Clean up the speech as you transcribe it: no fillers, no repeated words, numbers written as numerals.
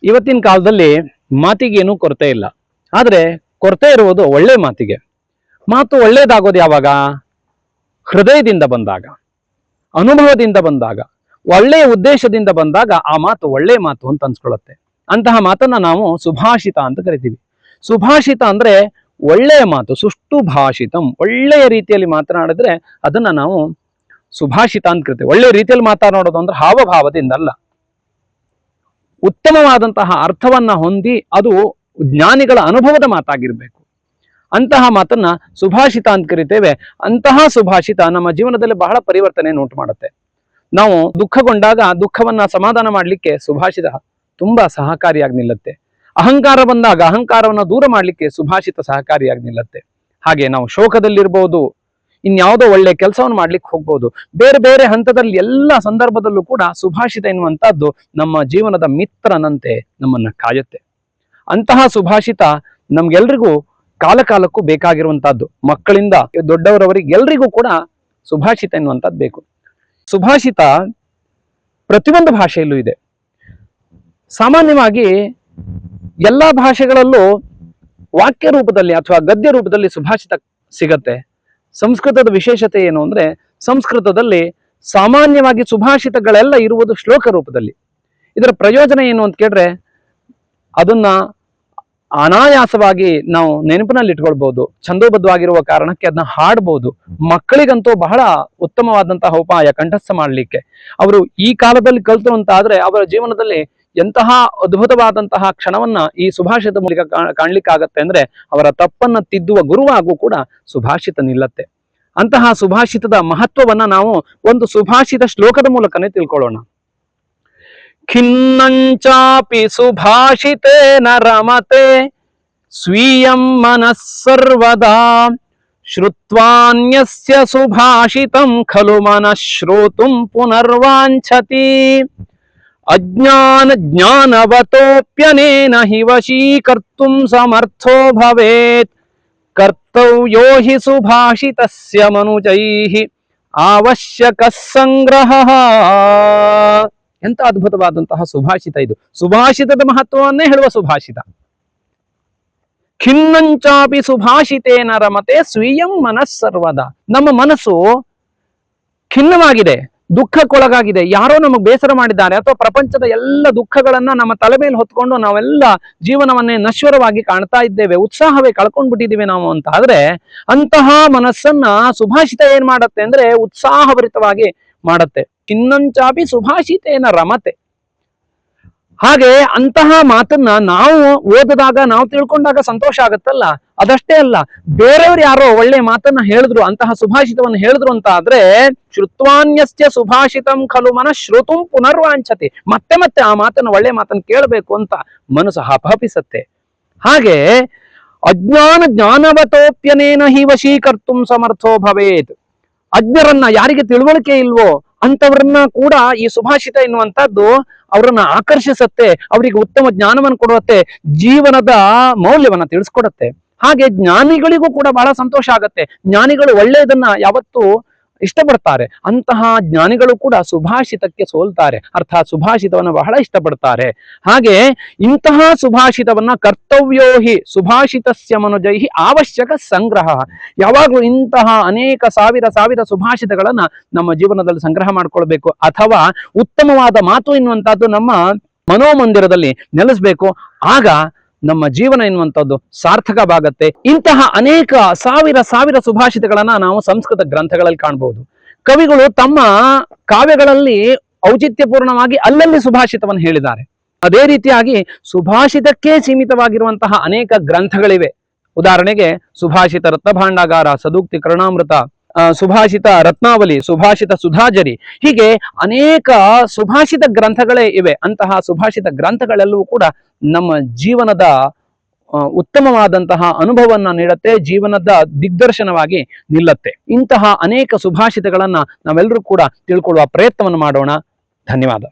ಇವತ್ತಿನ ಕಾಲದಲ್ಲಿ ಮಾತಿಗೇನು ಕೊರತೆ ಇಲ್ಲ. ಆದ್ರೆ ಕೊರತೆ ಇರುವುದು ಒಳ್ಳೆ ಮಾತಿಗೆ. ಮಾತು ಒಳ್ಳೇದಾಗೋದು ಯಾವಾಗ? ಹೃದಯದಿಂದ ಬಂದಾಗ, ಅನುಭವದಿಂದ ಬಂದಾಗ, ಒಳ್ಳೆಯ ಉದ್ದೇಶದಿಂದ ಬಂದಾಗ ಆ ಮಾತು ಒಳ್ಳೆ ಮಾತು ಅಂತ ಅನ್ಸ್ಕೊಳ್ಳುತ್ತೆ. ಅಂತಹ ಮಾತನ್ನ ನಾವು ಸುಭಾಷಿತ ಅಂತ ಕರಿತೀವಿ. ಸುಭಾಷಿತ ಅಂದ್ರೆ ಒಳ್ಳೆಯ ಮಾತು, ಸುಷ್ಟು ಭಾಷಿತಂ, ಒಳ್ಳೆಯ ರೀತಿಯಲ್ಲಿ ಮಾತನಾಡಿದ್ರೆ ಅದನ್ನ ನಾವು ಸುಭಾಷಿತ ಅಂತ ಕರಿತೀವಿ. ಒಳ್ಳೆಯ ರೀತಿಯಲ್ಲಿ ಮಾತನಾಡೋದು ಅಂದ್ರೆ ಹಾವಭಾವದಿಂದಲ್ಲ, ಉತ್ತಮವಾದಂತಹ ಅರ್ಥವನ್ನ ಹೊಂದಿ ಅದು ಜ್ಞಾನಿಗಳ ಅನುಭವದ ಮಾತಾಗಿರ್ಬೇಕು. ಅಂತಹ ಮಾತನ್ನ ಸುಭಾಷಿತ ಅಂತ ಕರಿತೇವೆ. ಅಂತಹ ಸುಭಾಷಿತ ನಮ್ಮ ಜೀವನದಲ್ಲಿ ಬಹಳ ಪರಿವರ್ತನೆಯನ್ನು ಉಂಟು ಮಾಡುತ್ತೆ. ನಾವು ದುಃಖಗೊಂಡಾಗ ದುಃಖವನ್ನ ಸಮಾಧಾನ ಮಾಡ್ಲಿಕ್ಕೆ ಸುಭಾಷಿತ ತುಂಬಾ ಸಹಕಾರಿಯಾಗಿ ನಿಲ್ಲುತ್ತೆ. ಅಹಂಕಾರ ಬಂದಾಗ ಅಹಂಕಾರವನ್ನ ದೂರ ಮಾಡ್ಲಿಕ್ಕೆ ಸುಭಾಷಿತ ಸಹಕಾರಿಯಾಗಿ ನಿಲ್ಲುತ್ತೆ. ಹಾಗೆ ನಾವು ಶೋಕದಲ್ಲಿರ್ಬೋದು, ಇನ್ಯಾವುದೋ ಒಳ್ಳೆ ಕೆಲಸವನ್ನು ಮಾಡ್ಲಿಕ್ಕೆ ಹೋಗ್ಬೋದು. ಬೇರೆ ಬೇರೆ ಹಂತದಲ್ಲಿ ಎಲ್ಲ ಸಂದರ್ಭದಲ್ಲೂ ಕೂಡ ಸುಭಾಷಿತ ಎನ್ನುವಂತಹದ್ದು ನಮ್ಮ ಜೀವನದ ಮಿತ್ರನಂತೆ ನಮ್ಮನ್ನ ಕಾಯುತ್ತೆ. ಅಂತಹ ಸುಭಾಷಿತ ನಮ್ಗೆಲ್ರಿಗೂ ಕಾಲ ಕಾಲಕ್ಕೂ ಬೇಕಾಗಿರುವಂತಹದ್ದು. ಮಕ್ಕಳಿಂದ ದೊಡ್ಡವರವರಿಗೆ ಎಲ್ರಿಗೂ ಕೂಡ ಸುಭಾಷಿತ ಎನ್ನುವಂಥದ್ದು ಬೇಕು. ಸುಭಾಷಿತ ಪ್ರತಿಯೊಂದು ಭಾಷೆಯಲ್ಲೂ ಇದೆ. ಸಾಮಾನ್ಯವಾಗಿ ಎಲ್ಲಾ ಭಾಷೆಗಳಲ್ಲೂ ವಾಕ್ಯ ರೂಪದಲ್ಲಿ ಅಥವಾ ಗದ್ಯ ರೂಪದಲ್ಲಿ ಸುಭಾಷಿತ ಸಿಗತ್ತೆ. ಸಂಸ್ಕೃತದ ವಿಶೇಷತೆ ಏನು ಅಂದ್ರೆ, ಸಂಸ್ಕೃತದಲ್ಲಿ ಸಾಮಾನ್ಯವಾಗಿ ಸುಭಾಷಿತಗಳೆಲ್ಲ ಇರುವುದು ಶ್ಲೋಕ ರೂಪದಲ್ಲಿ. ಇದರ ಪ್ರಯೋಜನ ಏನು ಅಂತ ಕೇಳಿದ್ರೆ, ಅದನ್ನ ಅನಾಯಾಸವಾಗಿ ನಾವು ನೆನಪಿನಲ್ಲಿ ಇಟ್ಕೊಳ್ಬಹುದು. ಛಂದೋಬದ್ಧವಾಗಿರುವ ಕಾರಣಕ್ಕೆ ಅದನ್ನ ಹಾಡ್ಬೋದು. ಮಕ್ಕಳಿಗಂತೂ ಬಹಳ ಉತ್ತಮವಾದಂತಹ ಉಪಾಯ ಕಂಠಸ್ಥ ಮಾಡ್ಲಿಕ್ಕೆ. ಅವರು ಈ ಕಾಲದಲ್ಲಿ ಕಲ್ತು ಅಂತ ಆದ್ರೆ ಅವರ ಜೀವನದಲ್ಲಿ ಎಂತಹ ಅದ್ಭುತವಾದಂತಹ ಕ್ಷಣವನ್ನ ಈ ಸುಭಾಷಿತ ಮೂಲಕ ಕಾಣ್ಲಿಕ್ಕಾಗತ್ತೆ ಅಂದ್ರೆ, ಅವರ ತಪ್ಪನ್ನ ತಿದ್ದುವ ಗುರುವಾಗೂ ಕೂಡ ಸುಭಾಷಿತ ನಿಲ್ಲತ್ತೆ. ಅಂತಹ ಸುಭಾಷಿತದ ಮಹತ್ವವನ್ನ ನಾವು ಒಂದು ಸುಭಾಷಿತ ಶ್ಲೋಕದ ಮೂಲಕನೇ ತಿಳ್ಕೊಳ್ಳೋಣ. ಖಿನ್ನಂಚಾಪಿ ಸುಭಾಷಿತೇನ ರಮತೆ ಸ್ವೀಯಂ ಮನಃ ಸರ್ವದಾ ಶ್ರುತ್ವಾನ್ಯಸ್ಯ ಸುಭಾಷಿತಂ ಖಲು ಮನಃ ಶ್ರೋತುಂ ಪುನರ್ವಾಂಛತಿ ಅಜ್ಞಾನ ಜ್ಞಾನವತೋಪ್ಯನೇನ ಹಿ ವಶೀಕರ್ತುಂ ಸಮರ್ಥೋ ಭವೇತ್ ಕರ್ತವ್ಯೋ ಹಿ ಸುಭಾಷಿತಸ್ಯ ಮನುಜೈಃ ಅವಶ್ಯಕ ಸಂಗ್ರಹಃ. ಎಂತ ಅದ್ಭುತವಾದಂತಹ ಸುಭಾಷಿತ ಇದು. ಸುಭಾಷಿತದ ಮಹತ್ವವನ್ನೇ ಹೇಳುವ ಸುಭಾಷಿತ. ಖಿನ್ನಂಚಾಪಿ ಸುಭಾಷಿತೇನ ರಮತೆ ಸ್ವೀಯಂ ಮನಃ ಸರ್ವದಾ. ನಮ್ಮ ಮನಸ್ಸು ಖಿನ್ನವಾಗಿದೆ, ದುಃಖಕ್ಕೊಳಗಾಗಿದೆ. ಯಾರೋ ನಮಗೆ ಬೇಸರ ಮಾಡಿದ್ದಾರೆ ಅಥವಾ ಪ್ರಪಂಚದ ಎಲ್ಲ ದುಃಖಗಳನ್ನ ನಮ್ಮ ತಲೆ ಮೇಲೆ ಹೊತ್ಕೊಂಡು ನಾವೆಲ್ಲ ಜೀವನವನ್ನೇ ನಶ್ವರವಾಗಿ ಕಾಣ್ತಾ ಇದ್ದೇವೆ, ಉತ್ಸಾಹವೇ ಕಳ್ಕೊಂಡ್ಬಿಟ್ಟಿದ್ದೀವಿ ನಾವು ಅಂತ ಆದ್ರೆ, ಅಂತಹ ಮನಸ್ಸನ್ನ ಸುಭಾಷಿತ ಏನ್ ಮಾಡತ್ತೆ ಅಂದ್ರೆ ಉತ್ಸಾಹಭರಿತವಾಗಿ ಮಾಡತ್ತೆ. ಕಿನ್ನಂಚಾಪಿ ಸುಭಾಷಿತೇನ ರಮತೆ. ಹಾಗೆ ಅಂತಹ ಮಾತನ್ನ ನಾವು ಓದಿದಾಗ, ನಾವು ತಿಳ್ಕೊಂಡಾಗ ಸಂತೋಷ ಆಗತ್ತಲ್ಲ. ಅದಷ್ಟೇ ಅಲ್ಲ, ಬೇರೆಯವ್ರು ಯಾರೋ ಒಳ್ಳೆ ಮಾತನ್ನ ಹೇಳಿದ್ರು, ಅಂತಹ ಸುಭಾಷಿತವನ್ನು ಹೇಳಿದ್ರು ಅಂತ ಆದ್ರೆ, ಶ್ರುತ್ವಾನ್ಯಸ್ಯ ಸುಭಾಷಿತಂ ಖಲು ಮನಃ ಶ್ರೋತುಂ ಪುನರ್ವಾಂಛತಿ. ಮತ್ತೆ ಮತ್ತೆ ಆ ಮಾತನ್ನ, ಒಳ್ಳೆ ಮಾತನ್ನ ಕೇಳಬೇಕು ಅಂತ ಮನಸ್ಸು ಹಪಹಪಿಸತ್ತೆ. ಹಾಗೆ ಅಜ್ಞಾನ ಜ್ಞಾನವತೋಪ್ಯನೇನ ಹಿ ವಶೀಕರ್ತುಂ ಸಮರ್ಥೋ ಭವೇತ್. ಅಜ್ಞರನ್ನ, ಯಾರಿಗೆ ತಿಳುವಳಿಕೆ ಇಲ್ವೋ ಅಂತವ್ರನ್ನ ಕೂಡ ಈ ಸುಭಾಷಿತ ಎನ್ನುವಂತದ್ದು ಅವರನ್ನ ಆಕರ್ಷಿಸತ್ತೆ, ಅವರಿಗೆ ಉತ್ತಮ ಜ್ಞಾನವನ್ನು ಕೊಡುತ್ತೆ, ಜೀವನದ ಮೌಲ್ಯವನ್ನ ತಿಳಿಸ್ಕೊಡತ್ತೆ. ಹಾಗೆ ಜ್ಞಾನಿಗಳಿಗೂ ಕೂಡ ಬಹಳ ಸಂತೋಷ ಆಗತ್ತೆ. ಜ್ಞಾನಿಗಳು ಒಳ್ಳೆಯದನ್ನ ಯಾವತ್ತೂ ಇಷ್ಟಪಡ್ತಾರೆ. ಅಂತಹ ಜ್ಞಾನಿಗಳು ಕೂಡ ಸುಭಾಷಿತಕ್ಕೆ ಸೋಲ್ತಾರೆ, ಅರ್ಥಾತ್ ಸುಭಾಷಿತವನ್ನ ಬಹಳ ಇಷ್ಟಪಡ್ತಾರೆ. ಹಾಗೆ ಇಂತಹ ಸುಭಾಷಿತವನ್ನ ಕರ್ತವ್ಯೋ ಹಿ ಸುಭಾಷಿತಸ್ಯ ಮನುಜೈಹಿ ಅವಶ್ಯಕ ಸಂಗ್ರಹ. ಯಾವಾಗಲೂ ಇಂತಹ ಅನೇಕ ಸಾವಿರ ಸುಭಾಷಿತಗಳನ್ನ ನಮ್ಮ ಜೀವನದಲ್ಲಿ ಸಂಗ್ರಹ ಮಾಡ್ಕೊಳ್ಬೇಕು, ಅಥವಾ ಉತ್ತಮವಾದ ಮಾತು ಎನ್ನುವಂತಹದ್ದು ನಮ್ಮ ಮನೋಮಂದಿರದಲ್ಲಿ ನೆಲೆಸಬೇಕು. ಆಗ ನಮ್ಮ ಜೀವನ ಎನ್ನುವಂಥದ್ದು ಸಾರ್ಥಕವಾಗತ್ತೆ. ಇಂತಹ ಅನೇಕ ಸಾವಿರ ಸುಭಾಷಿತಗಳನ್ನ ನಾವು ಸಂಸ್ಕೃತ ಗ್ರಂಥಗಳಲ್ಲಿ ಕಾಣಬಹುದು. ಕವಿಗಳು ತಮ್ಮ ಕಾವ್ಯಗಳಲ್ಲಿ ಔಚಿತ್ಯಪೂರ್ಣವಾಗಿ ಅಲ್ಲಲ್ಲಿ ಸುಭಾಷಿತವನ್ನು ಹೇಳಿದ್ದಾರೆ. ಅದೇ ರೀತಿಯಾಗಿ ಸುಭಾಷಿತಕ್ಕೆ ಸೀಮಿತವಾಗಿರುವಂತಹ ಅನೇಕ ಗ್ರಂಥಗಳಿವೆ. ಉದಾಹರಣೆಗೆ ಸುಭಾಷಿತ ರತ್ನಭಾಂಡಾಗಾರ, ಸದೂಕ್ತಿ ಕರುಣಾಮೃತ, ಸುಭಾಷಿತ ರತ್ನಾವಲಿ, ಸುಭಾಷಿತ ಸುಧಾಜರಿ, ಹೀಗೆ ಅನೇಕ ಸುಭಾಷಿತ ಗ್ರಂಥಗಳೇ ಇವೆ. ಅಂತಹ ಸುಭಾಷಿತ ಗ್ರಂಥಗಳೆಲ್ಲವೂ ಕೂಡ ನಮ್ಮ ಜೀವನದ ಉತ್ತಮವಾದಂತಹ ಅನುಭವವನ್ನ ನೀಡುತ್ತೆ, ಜೀವನದ ದಿಗ್ದರ್ಶನವಾಗಿ ನಿಲ್ಲತ್ತೆ. ಇಂತಹ ಅನೇಕ ಸುಭಾಷಿತಗಳನ್ನ ನಾವೆಲ್ಲರೂ ಕೂಡ ತಿಳ್ಕೊಳ್ಳುವ ಪ್ರಯತ್ನವನ್ನು ಮಾಡೋಣ. ಧನ್ಯವಾದ.